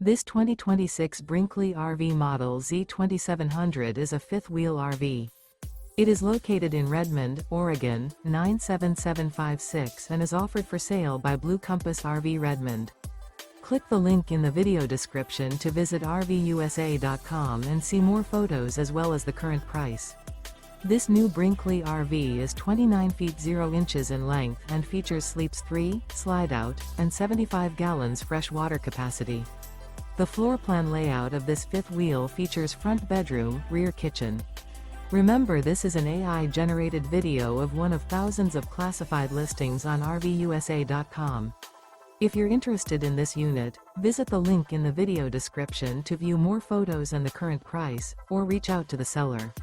This 2026 Brinkley RV Model Z 2700 is a fifth-wheel RV. It is located in Redmond, Oregon, 97756 and is offered for sale by Blue Compass RV Redmond. Click the link in the video description to visit RVUSA.com and see more photos as well as the current price. This new Brinkley RV is 29 feet 0 inches in length and features sleeps 3, slide-out, and 75 gallons fresh water capacity. The floor plan layout of this fifth wheel features front bedroom, rear kitchen. Remember, this is an AI-generated video of one of thousands of classified listings on RVUSA.com. If you're interested in this unit, visit the link in the video description to view more photos and the current price, or reach out to the seller.